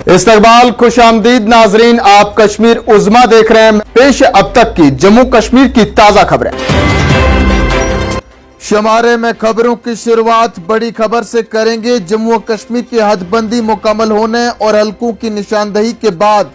इस्तकबाल खुशामदीद नाजरीन, आप कश्मीर उज़्मा देख रहे हैं। पेश अब तक की जम्मू कश्मीर की ताजा खबरें। शुमारे में खबरों की शुरुआत बड़ी खबर से करेंगे। जम्मू कश्मीर की हदबंदी मुकम्मल होने और हल्कों की निशानदही के बाद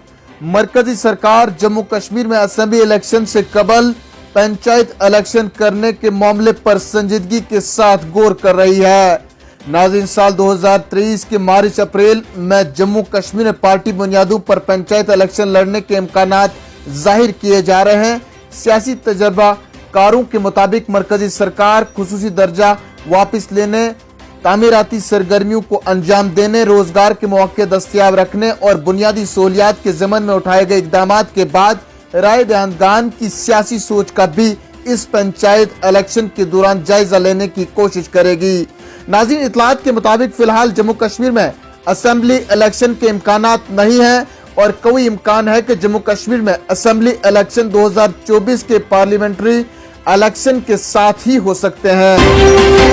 मरकजी सरकार जम्मू कश्मीर में असेंबली इलेक्शन से कबल पंचायत इलेक्शन करने के मामले पर संजीदगी के साथ गौर कर रही है। नाज़रीन, साल 2023 के मार्च अप्रैल में जम्मू कश्मीर में पार्टी बुनियादों पर पंचायत इलेक्शन लड़ने के इम्कानात जाहिर किए जा रहे हैं। सियासी तजर्बाकारों के मुताबिक मरकजी सरकार खुसूसी दर्जा वापस लेने, तामीराती सरगर्मियों को अंजाम देने, रोजगार के मौके दस्तयाब रखने और बुनियादी सहूलियात के ज़मन में उठाए गए इकदामात के बाद राय दहांदगान की सियासी सोच का भी इस पंचायत इलेक्शन के दौरान जायजा लेने की कोशिश करेगी। नाज़रीन, इत्तलात के मुताबिक फिलहाल जम्मू कश्मीर में असेंबली इलेक्शन के इम्कानात नहीं है और कोई इम्कान है कि जम्मू कश्मीर में असेंबली इलेक्शन 2024 के पार्लियामेंट्री इलेक्शन के साथ ही हो सकते हैं।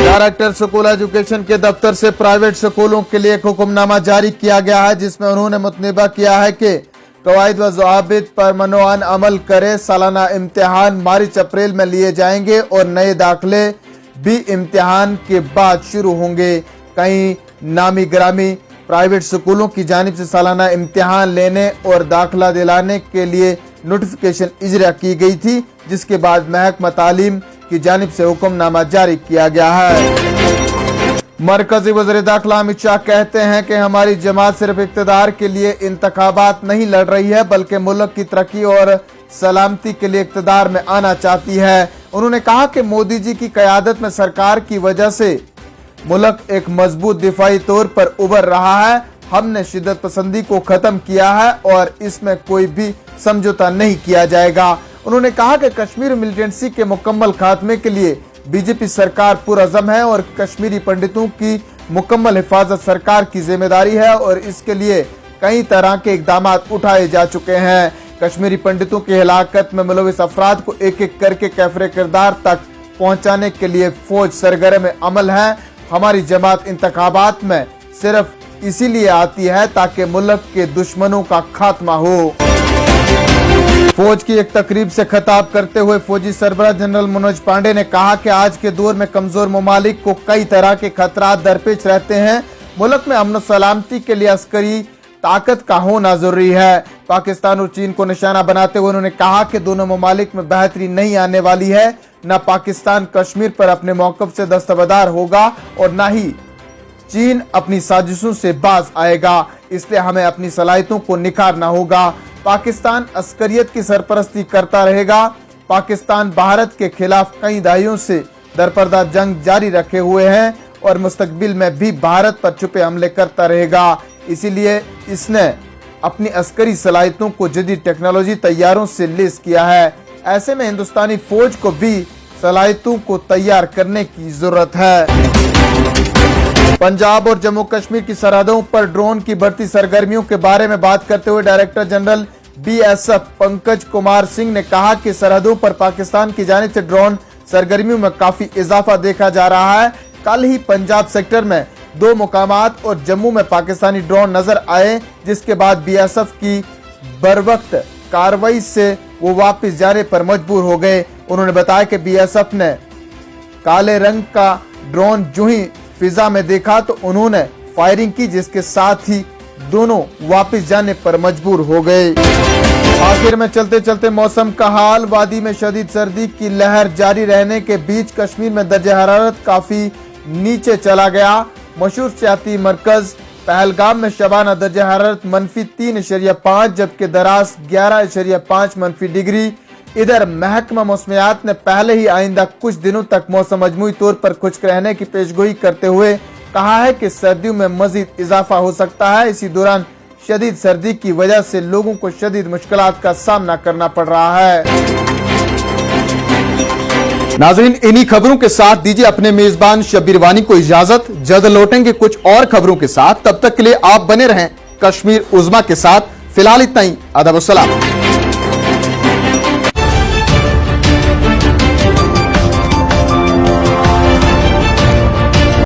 डायरेक्टर स्कूल एजुकेशन के दफ्तर से प्राइवेट स्कूलों के लिए एक हुक्मनामा जारी किया गया है, जिसमें उन्होंने मुतनबा किया है कि कवायद व ज़वाबित पर मनोआन अमल करे। सालाना इम्तिहान मार्च अप्रैल में लिए जाएंगे और नए दाखिले भी इम्तिहान के बाद शुरू होंगे। कई नामी ग्रामी प्राइवेट स्कूलों की जानिब से सालाना इम्तिहान लेने और दाखिला दिलाने के लिए नोटिफिकेशन इजरा की गई थी, जिसके बाद महकमा तालीम की जानिब से हुक्मनामा जारी किया गया है। मरकजी वज़ीर दाखिला अमित शाह कहते हैं कि हमारी जमात सिर्फ इक़्तिदार के लिए इंतखाबात नहीं लड़ रही है, बल्कि मुल्क की तरक्की और सलामती के लिए इक़्तिदार में आना चाहती है। उन्होंने कहा कि मोदी जी की क़यादत में सरकार की वजह से मुल्क एक मजबूत दिफाई तौर पर उभर रहा है। हमने शिद्दत पसंदी को खत्म किया है और इसमें कोई भी समझौता नहीं किया जाएगा। उन्होंने कहा कि कश्मीर मिलिटेंसी के मुकम्मल खात्मे के लिए बीजेपी सरकार पुरअज़म है और कश्मीरी पंडितों की मुकम्मल हिफाजत सरकार की जिम्मेदारी है और इसके लिए कई तरह के इक़दामात उठाए जा चुके हैं। कश्मीरी पंडितों की हिलाकत में मुलविस अफराद को एक एक करके कैफरे किरदार तक पहुंचाने के लिए फौज सरगर्म अमल है। हमारी जमात इंतखाबात में सिर्फ इसीलिए आती है ताकि मुल्क के दुश्मनों का खात्मा हो। फौज की एक तकरीब से खिताब करते हुए फौजी सरबराह जनरल मनोज पांडे ने कहा कि आज के दौर में कमजोर ममालिक को कई तरह के खतरात दरपेश रहते हैं। मुल्क में अमन सलामती के लिए अस्करी ताकत का होना जरूरी है। पाकिस्तान और चीन को निशाना बनाते हुए उन्होंने कहा कि दोनों ममालिक में बेहतरी नहीं आने वाली है। न पाकिस्तान कश्मीर पर अपने मौक़िफ़ से दस्तबरदार होगा और न ही चीन अपनी साजिशों से बाज आएगा। इसलिए हमें अपनी सलाहियतों को निखारना होगा। पाकिस्तान अस्करियत की सरपरस्ती करता रहेगा। पाकिस्तान भारत के खिलाफ कई दहाइयों से दरपर्दा जंग जारी रखे हुए हैं और मुस्तकबिल में भी भारत पर छुपे हमले करता रहेगा। इसीलिए इसने अपनी अस्करी सलाहियतों को जदीद टेक्नोलॉजी तैयारों से लैस किया है। ऐसे में हिंदुस्तानी फौज को भी सलाहियतों को तैयार करने की जरूरत है। पंजाब और जम्मू कश्मीर की सरहदों पर ड्रोन की बढ़ती सरगर्मियों के बारे में बात करते हुए director general BSF Pankaj Kumar Singh ने कहा कि सरहदों पर पाकिस्तान की जानिब से ड्रोन सरगर्मियों में काफी इजाफा देखा जा रहा है। कल ही पंजाब सेक्टर में 2 मुकामात और जम्मू में पाकिस्तानी ड्रोन नजर आए, जिसके बाद BSF की बरवक्त कार्रवाई से वो वापस जाने पर मजबूर हो गए। उन्होंने बताया कि BSF ने काले रंग का ड्रोन जो ही फिजा में देखा तो उन्होंने फायरिंग की, जिसके साथ ही दोनों वापस जाने पर मजबूर हो गए। आखिर में चलते चलते मौसम का हाल। वादी में शदीद सर्दी की लहर जारी रहने के बीच कश्मीर में दर्जा हरारत काफी नीचे चला गया। मशहूर सियाती मरकज पहलगाम में शबाना दर्जा हरारत -3.5 जबकि दरास 11.5 मनफी डिग्री। इधर महकमा मौसमियात ने पहले ही आइंदा कुछ दिनों तक मौसम मजमूई तौर पर खुश्क रहने की पेशगोई करते हुए कहा है कि सर्दियों में मजीद इजाफा हो सकता है। इसी दौरान शदीद सर्दी की वजह से लोगों को शदीद मुश्किलात का सामना करना पड़ रहा है। नाज़रीन, इन्हीं खबरों के साथ दीजिए अपने मेजबान शब्बीर वानी को इजाजत। जल्द लौटेंगे कुछ और खबरों के साथ। तब तक के लिए आप बने रहें कश्मीर उज़्मा के साथ। फिलहाल इतना ही। अदब व सलाम।